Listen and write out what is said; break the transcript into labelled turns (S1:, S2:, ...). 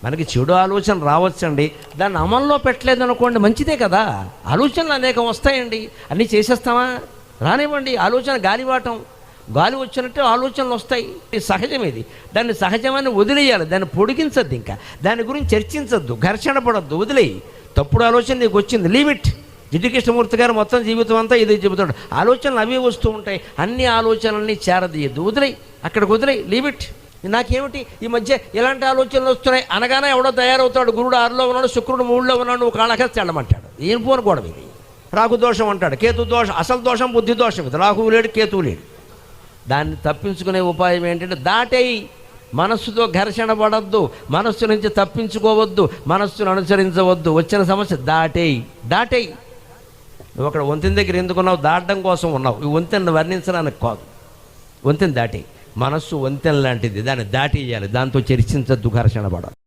S1: మనకి చెడు ఆలోచన రావచ్చండి, దాన్ని అమల్లో పెట్టలేదనుకోండి మంచిదే కదా. ఆలోచనలు అనేకం వస్తాయండి, అన్నీ చేసేస్తామా? రానివ్వండి. ఆలోచన గాలివాటం, గాలి వచ్చినట్టు ఆలోచనలు వస్తాయి. ఇది సహజం. ఇది దాన్ని సహజమని వదిలేయాలి, దాన్ని పొడిగించద్దు, ఇంకా దాని గురించి చర్చించద్దు, ఘర్షణ పడద్దు, వదిలేయి. తప్పుడు ఆలోచన నీకు వచ్చింది, లీవ్ ఇట్. జిడ్డు కృష్ణమూర్తి గారు మొత్తం జీవితం అంతా ఇదే చెబుతాడు. ఆలోచనలు అవే వస్తూ ఉంటాయి, అన్ని ఆలోచనల్ని చేరదీయద్దు, వదిలేయి, అక్కడికి వదిలేయి, లీవ్ ఇట్. నాకేమిటి ఈ మధ్య ఇలాంటి ఆలోచనలు వస్తున్నాయి అనగానే ఎవడో తయారవుతాడు. గురుడు 6లో ఉన్నాడు, శుక్రుడు 3లో ఉన్నాడు, నువ్వు కాళ్ళకేసి వెళ్ళమంటాడు. ఏం పోను గొడవ ఇది. రాహు దోషం అంటాడు, కేతు దోషం. అసలు దోషం బుద్ధి దోషం. ఇది రాహువు లేడు, కేతువు లేడు. దాన్ని తప్పించుకునే ఉపాయం ఏంటంటే దాటేయి. మనస్సుతో ఘర్షణ పడద్దు, మనస్సు నుంచి తప్పించుకోవద్దు, మనస్సును అనుసరించవద్దు. వచ్చిన సమస్య దాటేయి. నువ్వు అక్కడ వంతెన దగ్గర ఎందుకున్నావు? దాటడం కోసం ఉన్నావు. ఈ వంతెనను వర్ణించడానికి కాదు. వంతెన దాటేయి. మనస్సు వంతెన లాంటిది, దాన్ని దాటేయాలి. దాంతో చర్చించద్దు, ఘర్షణ పడదు.